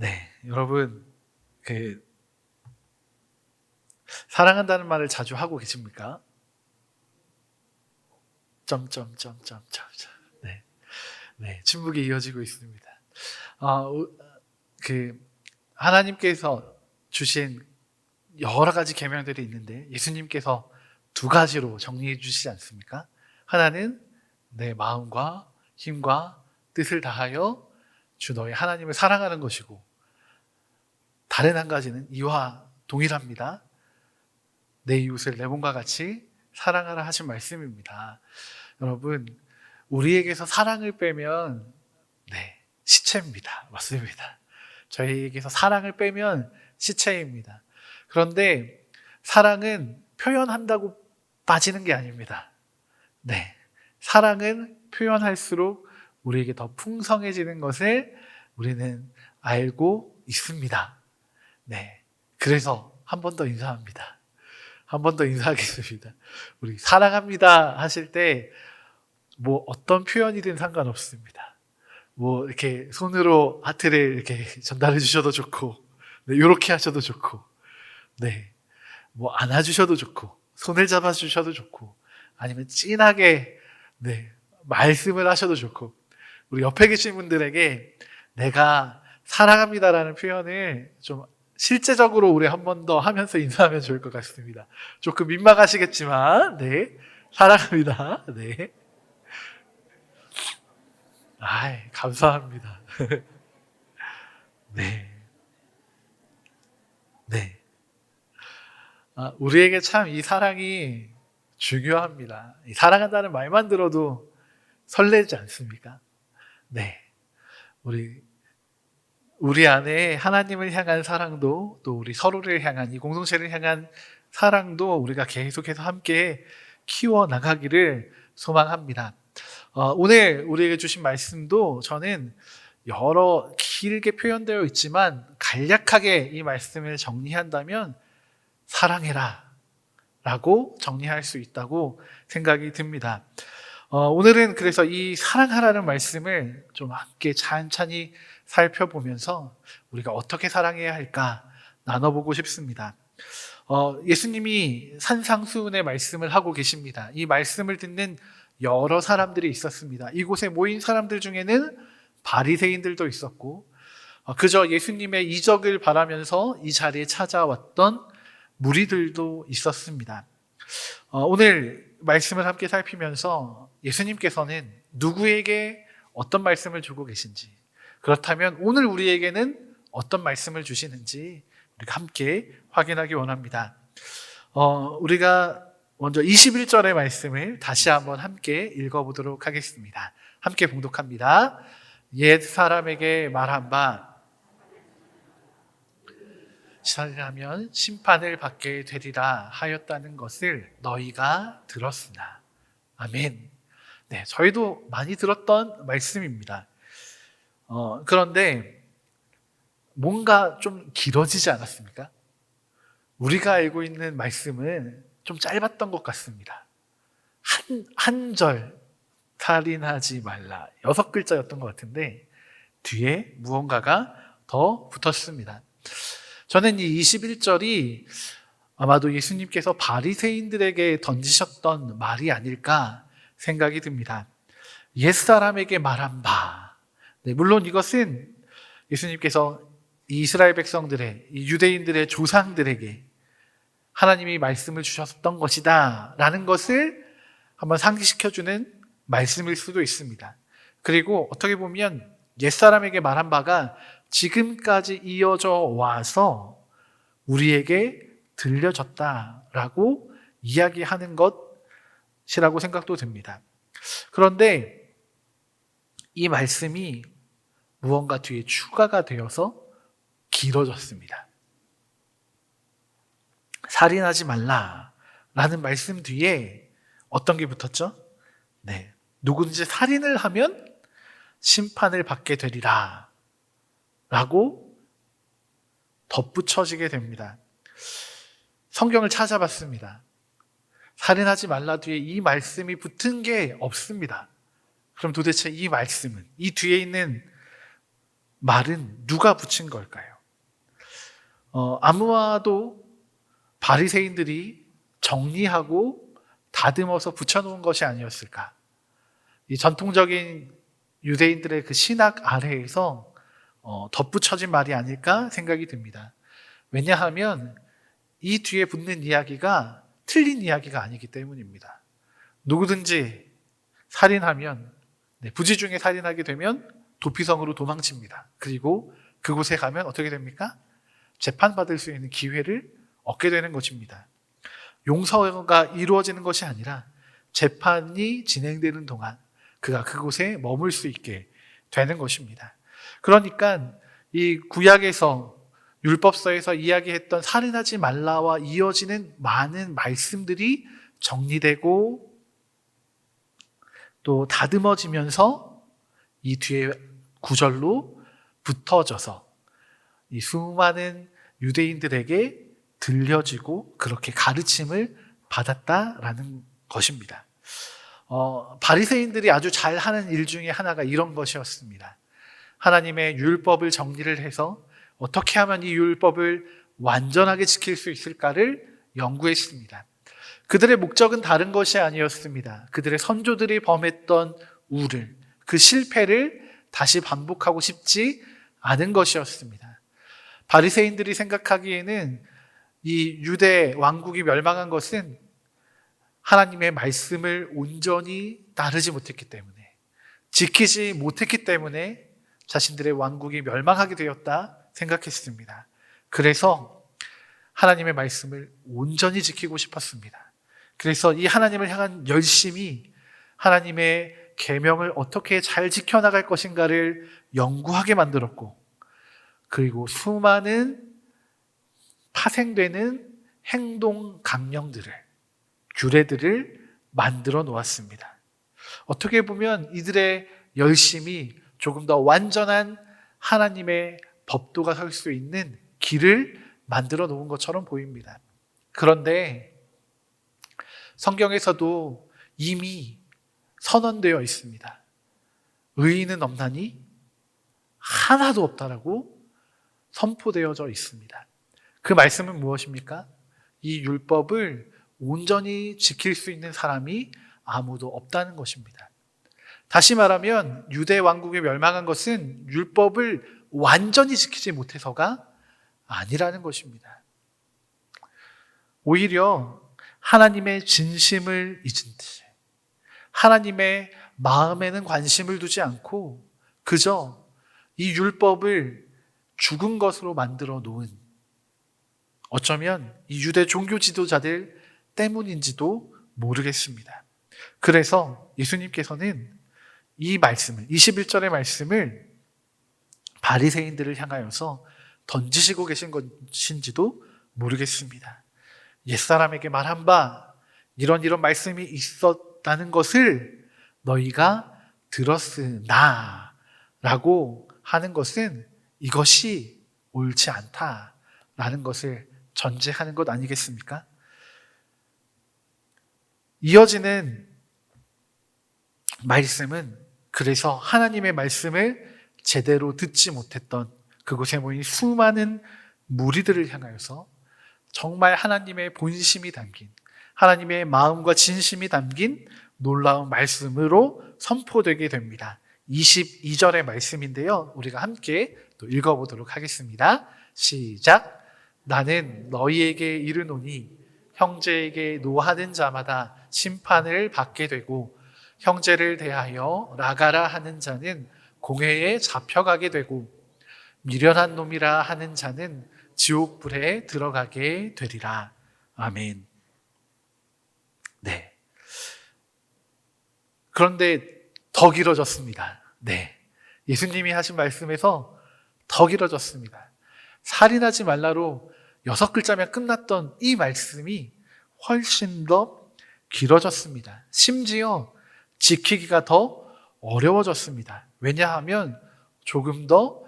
네, 여러분, 그 사랑한다는 말을 자주 하고 계십니까? 점점점점점점. 네, 네, 침묵이 이어지고 있습니다. 아, 그 하나님께서 주신 여러 가지 계명들이 있는데 예수님께서 두 가지로 정리해 주시지 않습니까? 하나는 내 마음과 힘과 뜻을 다하여 주 너의 하나님을 사랑하는 것이고, 다른 한 가지는 이와 동일합니다. 내 이웃을 내 몸과 같이 사랑하라 하신 말씀입니다. 여러분, 우리에게서 사랑을 빼면 시체입니다. 맞습니다. 저희에게서 사랑을 빼면 시체입니다. 그런데 사랑은 표현한다고 빠지는 게 아닙니다. 네, 사랑은 표현할수록 우리에게 더 풍성해지는 것을 우리는 알고 있습니다. 네, 그래서 한 번 더 인사합니다. 한 번 더 인사하겠습니다. 우리 사랑합니다 하실 때 뭐 어떤 표현이든 상관없습니다. 뭐 이렇게 손으로 하트를 이렇게 전달해 주셔도 좋고, 네, 이렇게 하셔도 좋고, 네, 뭐 안아주셔도 좋고, 손을 잡아주셔도 좋고, 아니면 진하게 말씀을 하셔도 좋고, 우리 옆에 계신 분들에게 내가 사랑합니다라는 표현을 좀 실제적으로 우리 한 번 더 하면서 인사하면 좋을 것 같습니다. 조금 민망하시겠지만, 네, 사랑합니다. 네. 아이, 감사합니다. 네. 네. 우리에게 참 이 사랑이 중요합니다. 이 사랑한다는 말만 들어도 설레지 않습니까? 네. 우리 안에 하나님을 향한 사랑도, 또 우리 서로를 향한, 이 공동체를 향한 사랑도 우리가 계속해서 함께 키워 나가기를 소망합니다. 오늘 우리에게 주신 말씀도 저는 여러 길게 표현되어 있지만 간략하게 이 말씀을 정리한다면 사랑해라 라고 정리할 수 있다고 생각이 듭니다. 오늘은 그래서 이 사랑하라는 말씀을 좀 함께 찬찬히 살펴보면서 우리가 어떻게 사랑해야 할까 나눠보고 싶습니다. 예수님이 산상수훈의 말씀을 하고 계십니다. 이 말씀을 듣는 여러 사람들이 있었습니다. 이곳에 모인 사람들 중에는 바리새인들도 있었고, 그저 예수님의 이적을 바라면서 이 자리에 찾아왔던 무리들도 있었습니다. 오늘 말씀을 함께 살피면서 예수님께서는 누구에게 어떤 말씀을 주고 계신지, 그렇다면 오늘 우리에게는 어떤 말씀을 주시는지 우리가 함께 확인하기 원합니다. 우리가 먼저 21절의 말씀을 다시 한번 함께 읽어보도록 하겠습니다. 함께 봉독합니다. 옛 사람에게 말한 바 살인하면 심판을 받게 되리라 하였다는 것을 너희가 들었으나. 아멘. 네, 저희도 많이 들었던 말씀입니다. 그런데 뭔가 좀 길어지지 않았습니까? 우리가 알고 있는 말씀은 좀 짧았던 것 같습니다. 한 절, 살인하지 말라. 6글자였던 것 같은데 뒤에 무언가가 더 붙었습니다. 저는 이 21절이 아마도 예수님께서 바리새인들에게 던지셨던 말이 아닐까 생각이 듭니다. 옛사람에게 말한 바. 네, 물론 이것은 예수님께서 이스라엘 백성들의, 이 유대인들의 조상들에게 하나님이 말씀을 주셨던 것이다 라는 것을 한번 상기시켜주는 말씀일 수도 있습니다. 그리고 어떻게 보면 옛사람에게 말한 바가 지금까지 이어져 와서 우리에게 들려졌다라고 이야기하는 것이라고 생각도 듭니다. 그런데 이 말씀이 무언가 뒤에 추가가 되어서 길어졌습니다. 살인하지 말라라는 말씀 뒤에 어떤 게 붙었죠? 네, 누구든지 살인을 하면 심판을 받게 되리라 라고 덧붙여지게 됩니다. 성경을 찾아봤습니다. 살인하지 말라 뒤에 이 말씀이 붙은 게 없습니다. 그럼 도대체 이 말씀은, 이 뒤에 있는 말은 누가 붙인 걸까요? 아무와도 바리새인들이 정리하고 다듬어서 붙여놓은 것이 아니었을까? 이 전통적인 유대인들의 그 신학 아래에서 덧붙여진 말이 아닐까 생각이 듭니다. 왜냐하면 이 뒤에 붙는 이야기가 틀린 이야기가 아니기 때문입니다. 누구든지 살인하면, 부지 중에 살인하게 되면 도피성으로 도망칩니다. 그리고 그곳에 가면 어떻게 됩니까? 재판받을 수 있는 기회를 얻게 되는 것입니다. 용서가 이루어지는 것이 아니라 재판이 진행되는 동안 그가 그곳에 머물 수 있게 되는 것입니다. 그러니까 이 구약에서, 율법서에서 이야기했던 살인하지 말라와 이어지는 많은 말씀들이 정리되고 또 다듬어지면서 이 뒤에 구절로 붙어져서 이 수많은 유대인들에게 들려지고 그렇게 가르침을 받았다라는 것입니다. 바리새인들이 아주 잘하는 일 중에 하나가 이런 것이었습니다. 하나님의 율법을 정리를 해서 어떻게 하면 이 율법을 완전하게 지킬 수 있을까를 연구했습니다. 그들의 목적은 다른 것이 아니었습니다. 그들의 선조들이 범했던 우를, 그 실패를 다시 반복하고 싶지 않은 것이었습니다. 바리새인들이 생각하기에는 이 유대 왕국이 멸망한 것은 하나님의 말씀을 온전히 따르지 못했기 때문에, 지키지 못했기 때문에 자신들의 왕국이 멸망하게 되었다 생각했습니다. 그래서 하나님의 말씀을 온전히 지키고 싶었습니다. 그래서 이 하나님을 향한 열심이 하나님의 계명을 어떻게 잘 지켜나갈 것인가를 연구하게 만들었고, 그리고 수많은 파생되는 행동 강령들을, 규례들을 만들어 놓았습니다. 어떻게 보면 이들의 열심이 조금 더 완전한 하나님의 법도가 설 수 있는 길을 만들어 놓은 것처럼 보입니다. 그런데 성경에서도 이미 선언되어 있습니다. 의인은 없나니 하나도 없다라고 선포되어져 있습니다. 그 말씀은 무엇입니까? 이 율법을 온전히 지킬 수 있는 사람이 아무도 없다는 것입니다. 다시 말하면 유대 왕국이 멸망한 것은 율법을 완전히 지키지 못해서가 아니라는 것입니다. 오히려 하나님의 진심을 잊은 듯이, 하나님의 마음에는 관심을 두지 않고 그저 이 율법을 죽은 것으로 만들어 놓은, 어쩌면 이 유대 종교 지도자들 때문인지도 모르겠습니다. 그래서 예수님께서는 이 말씀을, 21절의 말씀을 바리새인들을 향하여서 던지시고 계신 것인지도 모르겠습니다. 옛사람에게 말한 바 이런 말씀이 있었다는 것을 너희가 들었으나 라고 하는 것은 이것이 옳지 않다라는 것을 전제하는 것 아니겠습니까? 이어지는 말씀은 그래서 하나님의 말씀을 제대로 듣지 못했던 그곳에 모인 수많은 무리들을 향하여서 정말 하나님의 본심이 담긴, 하나님의 마음과 진심이 담긴 놀라운 말씀으로 선포되게 됩니다. 22절의 말씀인데요, 우리가 함께 또 읽어보도록 하겠습니다. 시작. 나는 너희에게 이르노니 형제에게 노하는 자마다 심판을 받게 되고 형제를 대하여 나가라 하는 자는 공회에 잡혀가게 되고 미련한 놈이라 하는 자는 지옥불에 들어가게 되리라. 아멘. 네. 그런데 더 길어졌습니다. 네. 예수님이 하신 말씀에서 더 길어졌습니다. 살인하지 말라로 6글자면 끝났던 이 말씀이 훨씬 더 길어졌습니다. 심지어 지키기가 더 어려워졌습니다. 왜냐하면 조금 더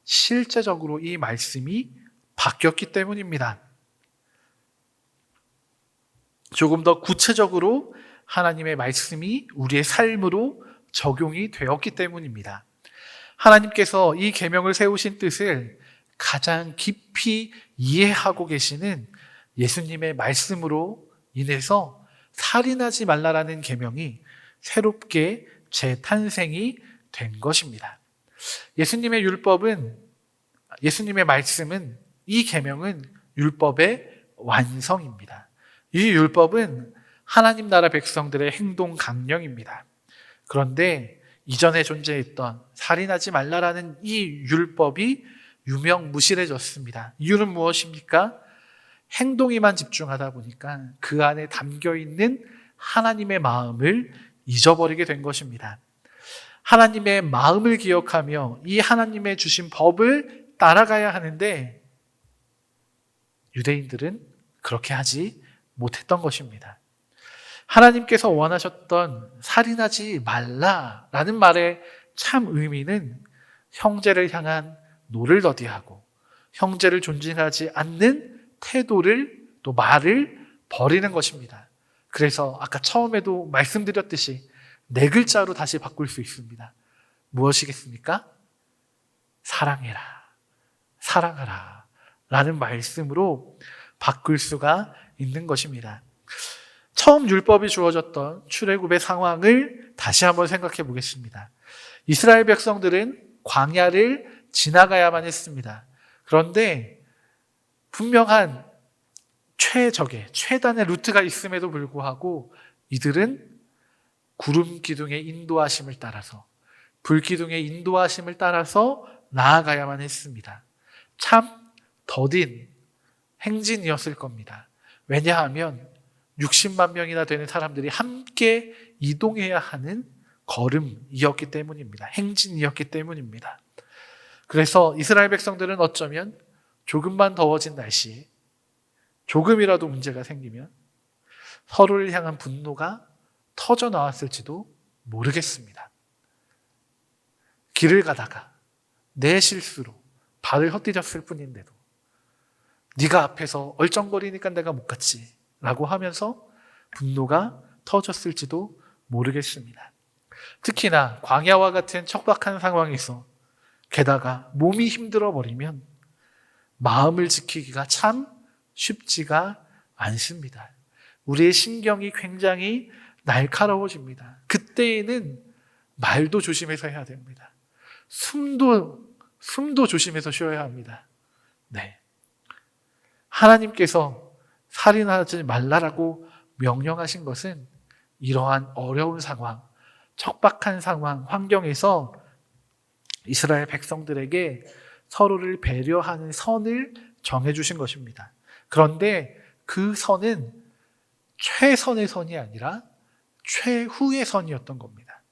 실제적으로 이 말씀이 바뀌었기 때문입니다. 조금 더 구체적으로 하나님의 말씀이 우리의 삶으로 적용이 되었기 때문입니다. 하나님께서 이 계명을 세우신 뜻을 가장 깊이 이해하고 계시는 예수님의 말씀으로 인해서 살인하지 말라라는 계명이 새롭게 재탄생이 된 것입니다. 예수님의 말씀은, 이 계명은 율법의 완성입니다. 이 율법은 하나님 나라 백성들의 행동 강령입니다. 그런데 이전에 존재했던 살인하지 말라라는 이 율법이 유명무실해졌습니다. 이유는 무엇입니까? 행동에만 집중하다 보니까 그 안에 담겨있는 하나님의 마음을 잊어버리게 된 것입니다. 하나님의 마음을 기억하며 이 하나님의 주신 법을 따라가야 하는데 유대인들은 그렇게 하지 못했던 것입니다. 하나님께서 원하셨던 살인하지 말라라는 말의 참 의미는 형제를 향한 노를 더디하고 형제를 존중하지 않는 태도를, 또 말을 버리는 것입니다. 그래서 아까 처음에도 말씀드렸듯이 4글자로 다시 바꿀 수 있습니다. 무엇이겠습니까? 사랑해라, 사랑하라 라는 말씀으로 바꿀 수가 있는 것입니다. 처음 율법이 주어졌던 출애굽의 상황을 다시 한번 생각해 보겠습니다. 이스라엘 백성들은 광야를 지나가야만 했습니다. 그런데 분명한 최단의 루트가 있음에도 불구하고 이들은 구름 기둥의 인도하심을 따라서, 불 기둥의 인도하심을 따라서 나아가야만 했습니다. 참 더딘 행진이었을 겁니다. 왜냐하면 60만 명이나 되는 사람들이 함께 이동해야 하는 걸음이었기 때문입니다. 행진이었기 때문입니다. 그래서 이스라엘 백성들은 어쩌면 조금만 더워진 날씨에 조금이라도 문제가 생기면 서로를 향한 분노가 터져 나왔을지도 모르겠습니다. 길을 가다가 내 실수로 발을 헛디뎠을 뿐인데도 네가 앞에서 얼쩡거리니까 내가 못 갔지 라고 하면서 분노가 터졌을지도 모르겠습니다. 특히나 광야와 같은 척박한 상황에서 게다가 몸이 힘들어 버리면 마음을 지키기가 참 쉽지가 않습니다. 우리의 신경이 굉장히 날카로워집니다. 그때에는 말도 조심해서 해야 됩니다. 숨도 조심해서 쉬어야 합니다. 네. 하나님께서 살인하지 말라라고 명령하신 것은 이러한 어려운 상황, 척박한 상황, 환경에서 이스라엘 백성들에게 서로를 배려하는 선을 정해주신 것입니다. 그런데 그 선은 최선의 선이 아니라 최후의 선이었던 겁니다.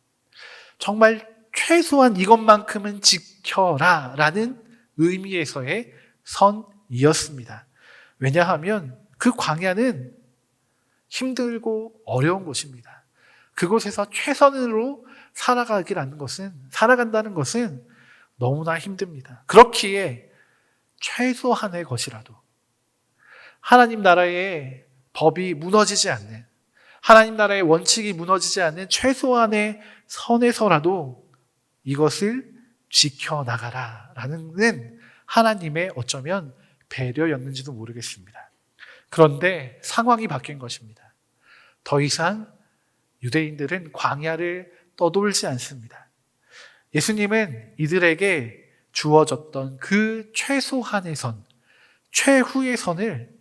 정말 최소한 이것만큼은 지켜라 라는 의미에서의 선이었습니다. 왜냐하면 그 광야는 힘들고 어려운 곳입니다. 그곳에서 최선으로 살아간다는 것은 너무나 힘듭니다. 그렇기에 최소한의 것이라도 하나님 나라의 법이 무너지지 않는, 하나님 나라의 원칙이 무너지지 않는 최소한의 선에서라도 이것을 지켜나가라라는 하나님의 어쩌면 배려였는지도 모르겠습니다. 그런데 상황이 바뀐 것입니다. 더 이상 유대인들은 광야를 떠돌지 않습니다. 예수님은 이들에게 주어졌던 그 최소한의 선, 최후의 선을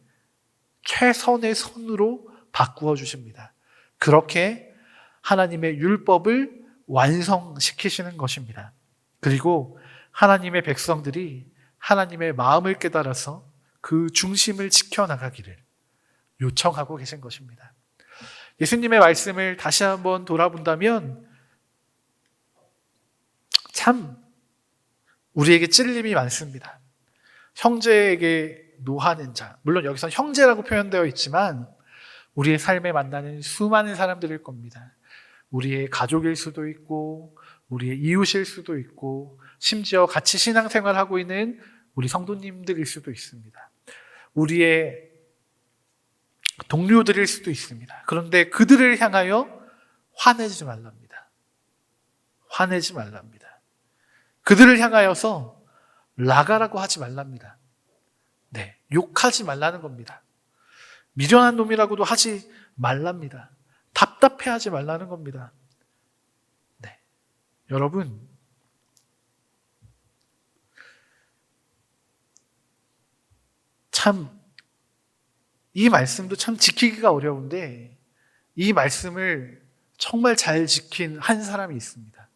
최선의 선으로 바꾸어 주십니다. 그렇게 하나님의 율법을 완성시키시는 것입니다. 그리고 하나님의 백성들이 하나님의 마음을 깨달아서 그 중심을 지켜나가기를 요청하고 계신 것입니다. 예수님의 말씀을 다시 한번 돌아본다면 참 우리에게 찔림이 많습니다. 형제에게 노하는 자, 물론 여기서 형제라고 표현되어 있지만 우리의 삶에 만나는 수많은 사람들일 겁니다. 우리의 가족일 수도 있고 우리의 이웃일 수도 있고 심지어 같이 신앙생활하고 있는 우리 성도님들일 수도 있습니다. 우리의 동료들일 수도 있습니다. 그런데 그들을 향하여 화내지 말랍니다. 화내지 말랍니다. 그들을 향하여서 라가라고 하지 말랍니다. 네, 욕하지 말라는 겁니다. 미련한 놈이라고도 하지 말랍니다. 답답해하지 말라는 겁니다. 네, 여러분, 참 이 말씀도 참 지키기가 어려운데 이 말씀을 정말 잘 지킨 한 사람이 있습니다.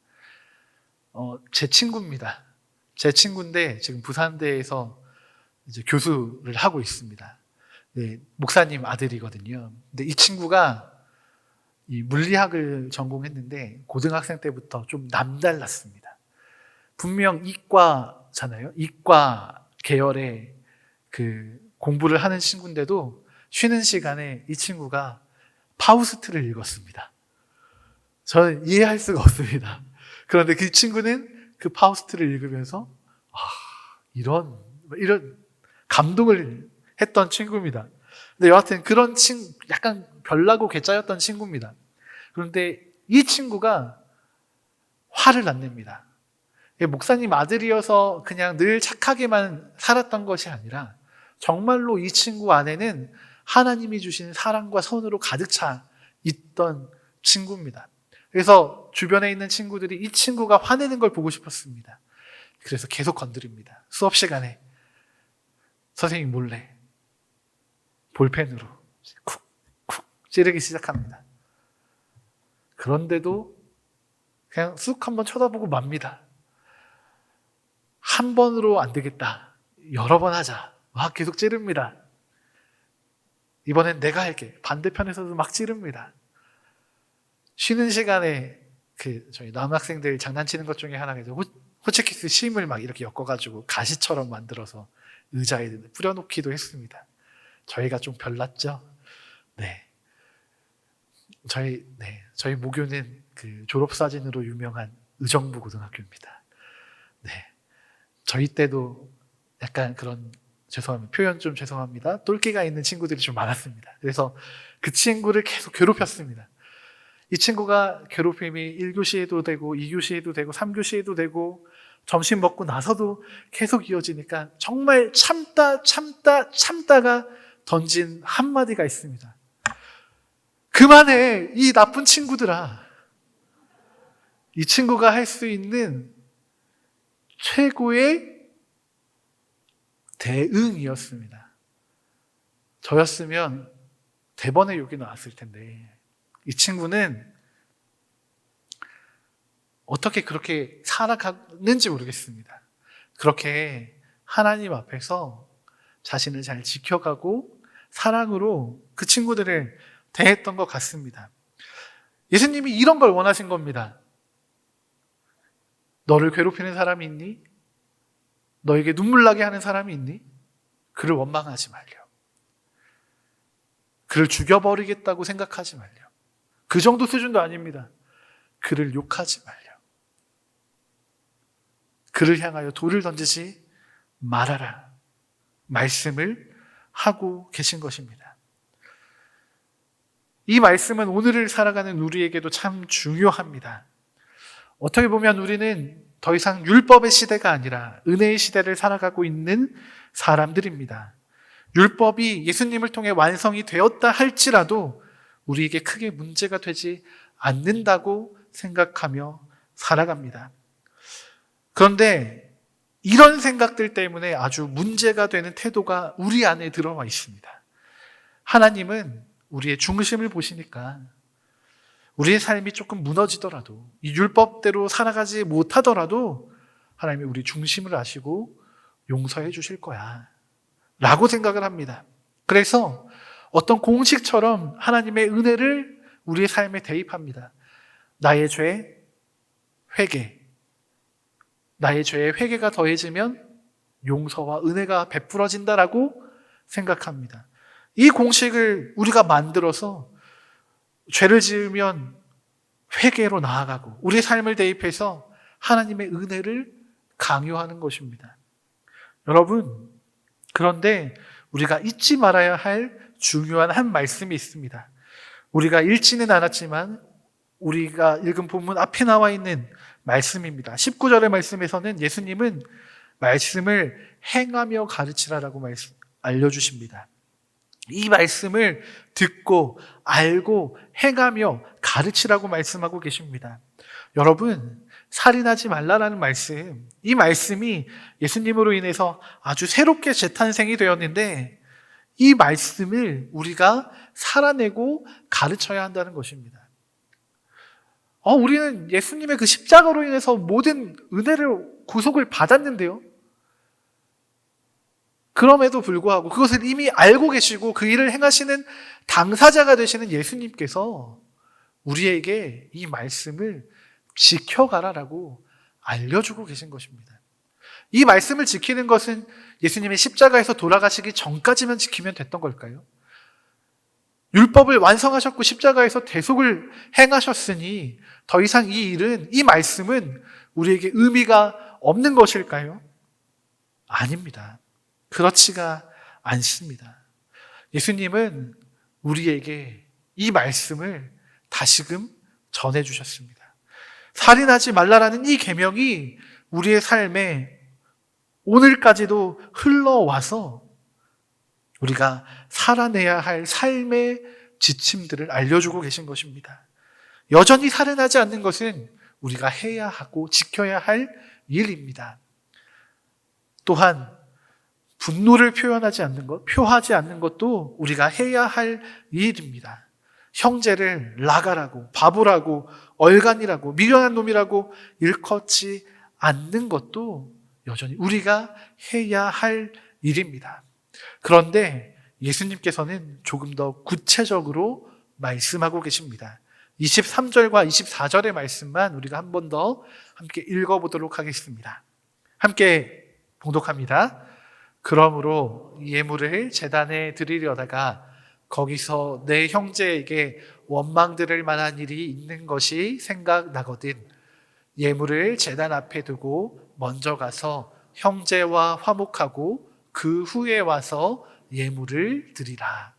제 친구입니다. 제 친구인데 지금 부산대에서 이제 교수를 하고 있습니다. 네, 목사님 아들이거든요. 근데 이 친구가 이 물리학을 전공했는데 고등학생 때부터 좀 남달랐습니다. 분명 이과잖아요. 이과 계열의 그 공부를 하는 친구인데도 쉬는 시간에 이 친구가 파우스트를 읽었습니다. 저는 이해할 수가 없습니다. 그런데 그 친구는 그 파우스트를 읽으면서 이런 감동을 했던 친구입니다. 근데 여하튼 그런 약간 별나고 괴짜였던 친구입니다. 그런데 이 친구가 화를 안 냅니다. 목사님 아들이어서 그냥 늘 착하게만 살았던 것이 아니라 정말로 이 친구 안에는 하나님이 주신 사랑과 선으로 가득 차 있던 친구입니다. 그래서 주변에 있는 친구들이 이 친구가 화내는 걸 보고 싶었습니다. 그래서 계속 건드립니다. 수업 시간에 선생님 몰래 볼펜으로 쿡쿡 찌르기 시작합니다. 그런데도 그냥 쑥 한번 쳐다보고 맙니다. 한 번으로 안 되겠다. 여러 번 하자. 막 계속 찌릅니다. 이번엔 내가 할게. 반대편에서도 막 찌릅니다. 쉬는 시간에 저희 남학생들 장난치는 것 중에 하나가 호치키스 심을 막 이렇게 엮어가지고 가시처럼 만들어서 의자에 뿌려놓기도 했습니다. 저희가 좀 별났죠? 네. 저희 모교는 그 졸업사진으로 유명한 의정부 고등학교입니다. 네. 저희 때도 약간 그런 표현 좀 죄송합니다. 똘끼가 있는 친구들이 좀 많았습니다. 그래서 그 친구를 계속 괴롭혔습니다. 이 친구가 괴롭힘이 1교시에도 되고 2교시에도 되고 3교시에도 되고 점심 먹고 나서도 계속 이어지니까 정말 참다가 던진 한마디가 있습니다. 그만해, 이 나쁜 친구들아. 이 친구가 할 수 있는 최고의 대응이었습니다. 저였으면 대번에 욕이 나왔을 텐데 이 친구는 어떻게 그렇게 살아가는지 모르겠습니다. 그렇게 하나님 앞에서 자신을 잘 지켜가고 사랑으로 그 친구들을 대했던 것 같습니다. 예수님이 이런 걸 원하신 겁니다. 너를 괴롭히는 사람이 있니? 너에게 눈물 나게 하는 사람이 있니? 그를 원망하지 말려. 그를 죽여버리겠다고 생각하지 말려. 그 정도 수준도 아닙니다. 그를 욕하지 말려. 그를 향하여 돌을 던지지 말아라. 말씀을 하고 계신 것입니다. 이 말씀은 오늘을 살아가는 우리에게도 참 중요합니다. 어떻게 보면 우리는 더 이상 율법의 시대가 아니라 은혜의 시대를 살아가고 있는 사람들입니다. 율법이 예수님을 통해 완성이 되었다 할지라도 우리에게 크게 문제가 되지 않는다고 생각하며 살아갑니다. 그런데 이런 생각들 때문에 아주 문제가 되는 태도가 우리 안에 들어와 있습니다. 하나님은 우리의 중심을 보시니까 우리의 삶이 조금 무너지더라도 이 율법대로 살아가지 못하더라도 하나님이 우리 중심을 아시고 용서해 주실 거야 라고 생각을 합니다. 그래서 어떤 공식처럼 하나님의 은혜를 우리의 삶에 대입합니다. 나의 죄, 회개. 나의 죄에 회개가 더해지면 용서와 은혜가 베풀어진다라고 생각합니다. 이 공식을 우리가 만들어서 죄를 지으면 회개로 나아가고 우리의 삶을 대입해서 하나님의 은혜를 강요하는 것입니다. 여러분, 그런데 우리가 잊지 말아야 할 중요한 한 말씀이 있습니다. 우리가 읽지는 않았지만 우리가 읽은 본문 앞에 나와 있는 말씀입니다. 19절의 말씀에서는 예수님은 말씀을 행하며 가르치라라고 알려주십니다. 이 말씀을 듣고 알고 행하며 가르치라고 말씀하고 계십니다. 여러분, 살인하지 말라라는 말씀, 이 말씀이 예수님으로 인해서 아주 새롭게 재탄생이 되었는데 이 말씀을 우리가 살아내고 가르쳐야 한다는 것입니다. 우리는 예수님의 그 십자가로 인해서 모든 은혜를, 구속을 받았는데요. 그럼에도 불구하고 그것을 이미 알고 계시고 그 일을 행하시는 당사자가 되시는 예수님께서 우리에게 이 말씀을 지켜가라라고 알려주고 계신 것입니다. 이 말씀을 지키는 것은 예수님의 십자가에서 돌아가시기 전까지만 지키면 됐던 걸까요? 율법을 완성하셨고 십자가에서 대속을 행하셨으니 더 이상 이 일은, 이 말씀은 우리에게 의미가 없는 것일까요? 아닙니다. 그렇지가 않습니다. 예수님은 우리에게 이 말씀을 다시금 전해주셨습니다. 살인하지 말라라는 이 계명이 우리의 삶에 오늘까지도 흘러와서 우리가 살아내야 할 삶의 지침들을 알려주고 계신 것입니다. 여전히 살인하지 않는 것은 우리가 해야 하고 지켜야 할 일입니다. 또한 분노를 표하지 않는 것도 우리가 해야 할 일입니다. 형제를 나가라고, 바보라고, 얼간이라고, 미련한 놈이라고 일컫지 않는 것도 여전히 우리가 해야 할 일입니다. 그런데 예수님께서는 조금 더 구체적으로 말씀하고 계십니다. 23절과 24절의 말씀만 우리가 한 번 더 함께 읽어보도록 하겠습니다. 함께 봉독합니다. 그러므로 예물을 제단에 드리려다가 거기서 내 형제에게 원망 들을 만한 일이 있는 것이 생각나거든 예물을 제단 앞에 두고 먼저 가서 형제와 화목하고 그 후에 와서 예물을 드리라.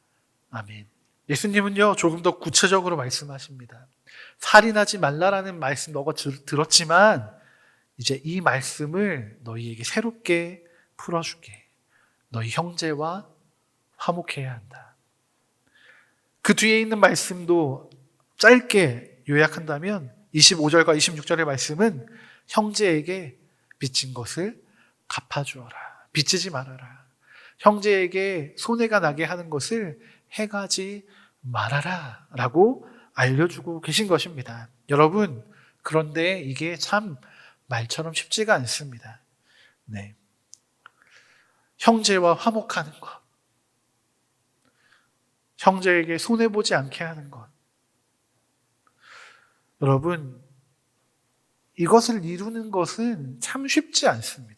아멘. 예수님은요, 조금 더 구체적으로 말씀하십니다. 살인하지 말라라는 말씀 너가 들었지만 이제 이 말씀을 너희에게 새롭게 풀어줄게. 너희 형제와 화목해야 한다. 그 뒤에 있는 말씀도 짧게 요약한다면 25절과 26절의 말씀은 형제에게 빚진 것을 갚아주어라. 빚지지 말아라. 형제에게 손해가 나게 하는 것을 행하지 말아라 라고 알려주고 계신 것입니다. 여러분, 그런데 이게 참 말처럼 쉽지가 않습니다. 네. 형제와 화목하는 것, 형제에게 손해보지 않게 하는 것, 여러분, 이것을 이루는 것은 참 쉽지 않습니다.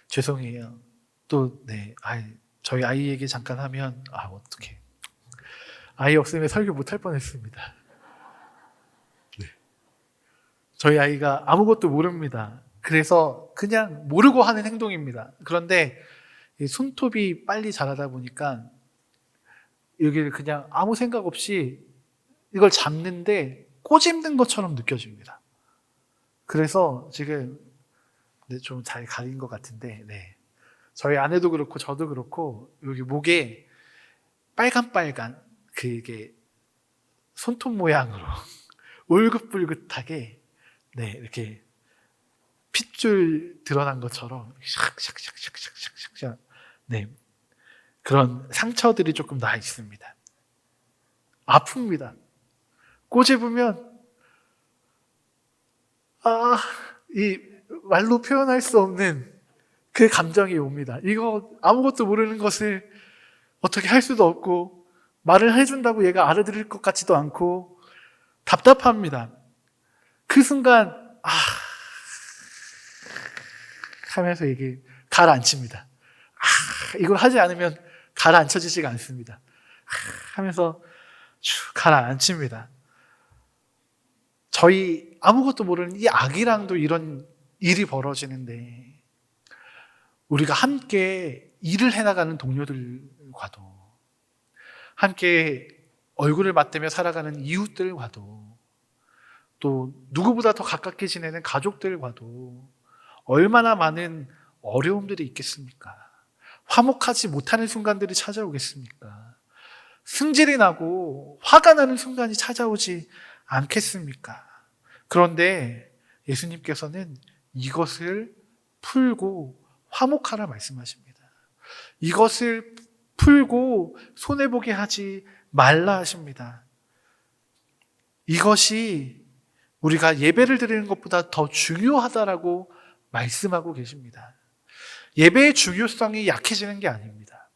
죄송해요. 또, 네, 저희 아이에게 잠깐 하면, 어떡해. 아이 없으면 설교 못할 뻔했습니다. 네. 저희 아이가 아무것도 모릅니다. 그래서 그냥 모르고 하는 행동입니다. 그런데 손톱이 빨리 자라다 보니까 여기를 그냥 아무 생각 없이 이걸 잡는데 꼬집는 것처럼 느껴집니다. 그래서 지금 좀 잘 가린 것 같은데, 네. 저희 아내도 그렇고 저도 그렇고 여기 목에 빨간 그게 손톱 모양으로 울긋불긋하게 네, 이렇게 핏줄 드러난 것처럼 샥샥샥샥샥샥 네, 그런 상처들이 조금 나 있습니다. 아픕니다. 꼬집으면 이 말로 표현할 수 없는 그 감정이 옵니다. 이거 아무것도 모르는 것을 어떻게 할 수도 없고 말을 해준다고 얘가 알아들을 것 같지도 않고 답답합니다. 그 순간 하면서 이게 가라앉힙니다. 이걸 하지 않으면 가라앉혀지지가 않습니다. 하면서 쭉 가라앉힙니다. 저희 아무것도 모르는 이 아기랑도 이런 일이 벌어지는데 우리가 함께 일을 해나가는 동료들과도 함께 얼굴을 맞대며 살아가는 이웃들과도, 또 누구보다 더 가깝게 지내는 가족들과도 얼마나 많은 어려움들이 있겠습니까? 화목하지 못하는 순간들이 찾아오겠습니까? 승질이 나고 화가 나는 순간이 찾아오지 않겠습니까? 그런데 예수님께서는 이것을 풀고 화목하라 말씀하십니다. 이것을 풀고 손해보게 하지 말라 하십니다. 이것이 우리가 예배를 드리는 것보다 더 중요하다라고 말씀하고 계십니다. 예배의 중요성이 약해지는 게 아닙니다.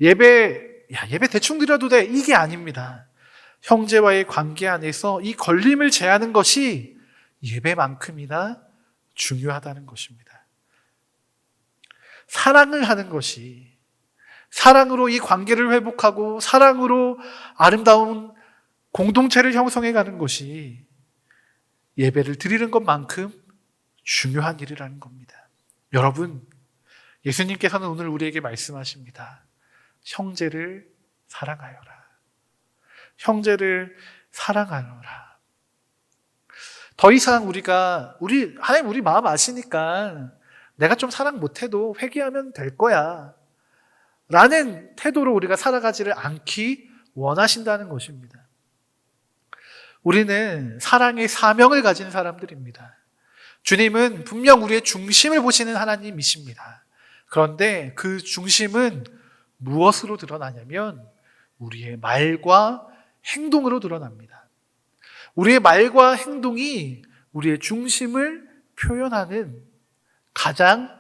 예배 대충 드려도 돼, 이게 아닙니다. 형제와의 관계 안에서 이 걸림을 제하는 것이 예배만큼이나 중요하다는 것입니다. 사랑을 하는 것이, 사랑으로 이 관계를 회복하고 사랑으로 아름다운 공동체를 형성해 가는 것이 예배를 드리는 것만큼 중요한 일이라는 겁니다. 여러분, 예수님께서는 오늘 우리에게 말씀하십니다. 형제를 사랑하여라. 형제를 사랑하여라. 더 이상 하나님 우리 마음 아시니까 내가 좀 사랑 못해도 회개하면 될 거야 라는 태도로 우리가 살아가지를 않기 원하신다는 것입니다. 우리는 사랑의 사명을 가진 사람들입니다. 주님은 분명 우리의 중심을 보시는 하나님이십니다. 그런데 그 중심은 무엇으로 드러나냐면 우리의 말과 행동으로 드러납니다. 우리의 말과 행동이 우리의 중심을 표현하는 가장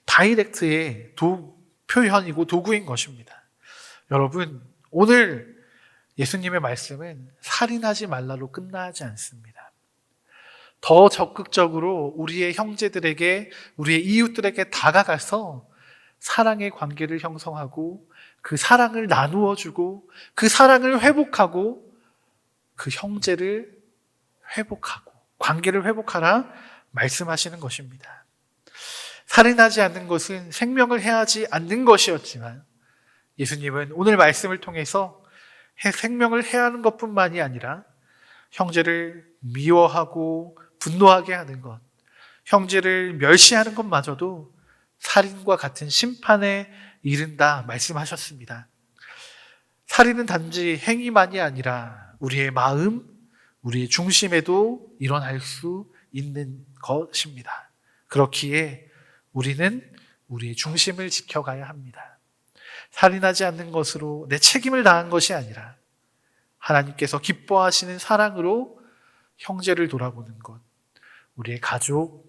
다이렉트의 표현이고 도구인 것입니다. 여러분, 오늘 예수님의 말씀은 살인하지 말라로 끝나지 않습니다. 더 적극적으로 우리의 형제들에게, 우리의 이웃들에게 다가가서 사랑의 관계를 형성하고 그 사랑을 나누어 주고 그 사랑을 회복하고 그 형제를 회복하고 관계를 회복하라 말씀하시는 것입니다. 살인하지 않는 것은 생명을 해하지 않는 것이었지만 예수님은 오늘 말씀을 통해서 생명을 해하는 것뿐만이 아니라 형제를 미워하고 분노하게 하는 것, 형제를 멸시하는 것마저도 살인과 같은 심판에 이른다 말씀하셨습니다. 살인은 단지 행위만이 아니라 우리의 마음, 우리의 중심에도 일어날 수 있는 것입니다. 그렇기에 우리는 우리의 중심을 지켜가야 합니다. 살인하지 않는 것으로 내 책임을 다한 것이 아니라 하나님께서 기뻐하시는 사랑으로 형제를 돌아보는 것, 우리의 가족,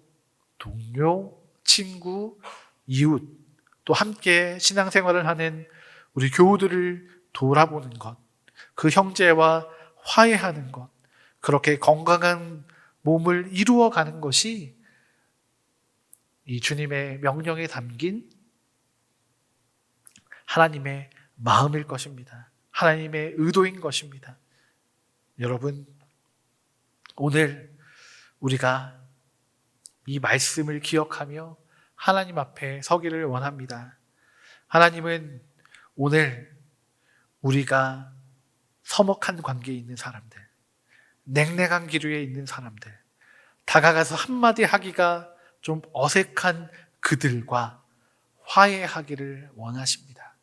동료, 친구, 이웃, 또 함께 신앙생활을 하는 우리 교우들을 돌아보는 것, 그 형제와 화해하는 것, 그렇게 건강한 몸을 이루어가는 것이 이 주님의 명령에 담긴 하나님의 마음일 것입니다. 하나님의 의도인 것입니다. 여러분, 오늘 우리가 이 말씀을 기억하며 하나님 앞에 서기를 원합니다. 하나님은 오늘 우리가 서먹한 관계에 있는 사람들, 냉랭한 기류에 있는 사람들, 다가가서 한마디 하기가 좀 어색한 그들과 화해하기를 원하십니다.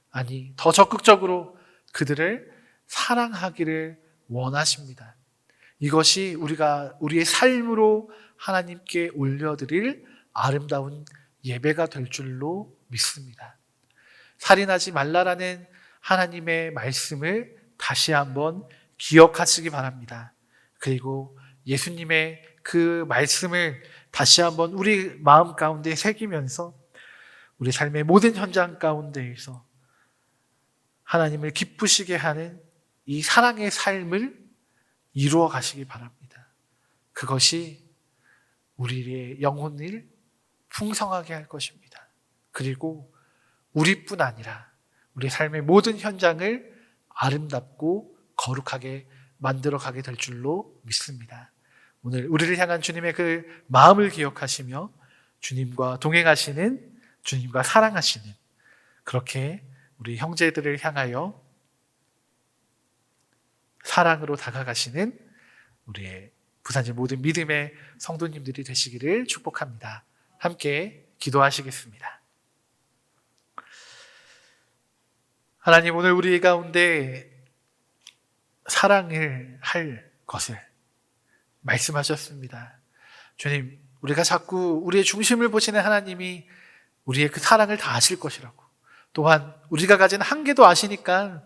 아니, 더 적극적으로 그들을 사랑하기를 원하십니다. 이것이 우리의 삶으로 하나님께 올려드릴 아름다운 예배가 될 줄로 믿습니다. 살인하지 말라라는 하나님의 말씀을 다시 한번 기억하시기 바랍니다. 그리고 예수님의 그 말씀을 다시 한번 우리 마음 가운데 새기면서 우리 삶의 모든 현장 가운데에서 하나님을 기쁘시게 하는 이 사랑의 삶을 이루어 가시기 바랍니다. 그것이 우리의 영혼을 풍성하게 할 것입니다. 그리고 우리뿐 아니라 우리 삶의 모든 현장을 아름답고 거룩하게 만들어 가게 될 줄로 믿습니다. 오늘 우리를 향한 주님의 그 마음을 기억하시며 주님과 동행하시는 주님과 사랑하시는, 그렇게 우리 형제들을 향하여 사랑으로 다가가시는 우리의 부산진 모든 믿음의 성도님들이 되시기를 축복합니다. 함께 기도하시겠습니다. 하나님, 오늘 우리 가운데 사랑을 할 것을 말씀하셨습니다. 주님, 우리가 자꾸 우리의 중심을 보시는 하나님이 우리의 그 사랑을 다 아실 것이라고, 또한 우리가 가진 한계도 아시니까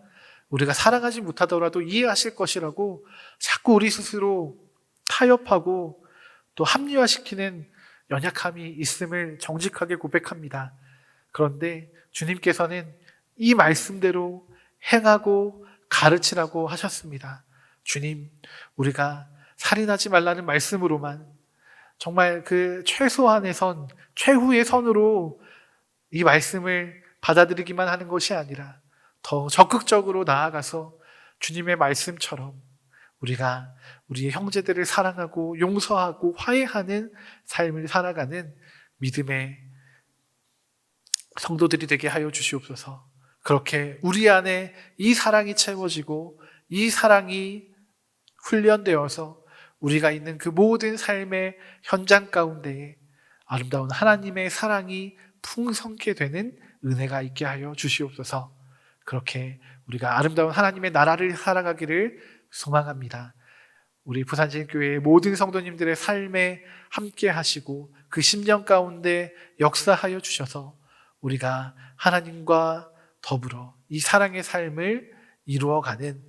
우리가 사랑하지 못하더라도 이해하실 것이라고 자꾸 우리 스스로 타협하고 또 합리화시키는 연약함이 있음을 정직하게 고백합니다. 그런데 주님께서는 이 말씀대로 행하고 가르치라고 하셨습니다. 주님, 우리가 살인하지 말라는 말씀으로만, 정말 그 최소한의 선, 최후의 선으로 이 말씀을 받아들이기만 하는 것이 아니라 더 적극적으로 나아가서 주님의 말씀처럼 우리가 우리의 형제들을 사랑하고 용서하고 화해하는 삶을 살아가는 믿음의 성도들이 되게 하여 주시옵소서. 그렇게 우리 안에 이 사랑이 채워지고 이 사랑이 훈련되어서 우리가 있는 그 모든 삶의 현장 가운데에 아름다운 하나님의 사랑이 풍성케 되는 은혜가 있게 하여 주시옵소서. 그렇게 우리가 아름다운 하나님의 나라를 살아가기를 소망합니다. 우리 부산진교회의 모든 성도님들의 삶에 함께 하시고 그 심령 가운데 역사하여 주셔서 우리가 하나님과 더불어 이 사랑의 삶을 이루어가는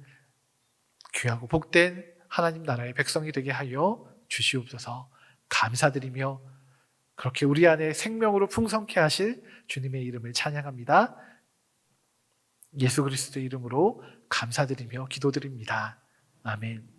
귀하고 복된 하나님 나라의 백성이 되게 하여 주시옵소서. 감사드리며 그렇게 우리 안에 생명으로 풍성케 하실 주님의 이름을 찬양합니다. 예수 그리스도의 이름으로 감사드리며 기도드립니다. 아멘.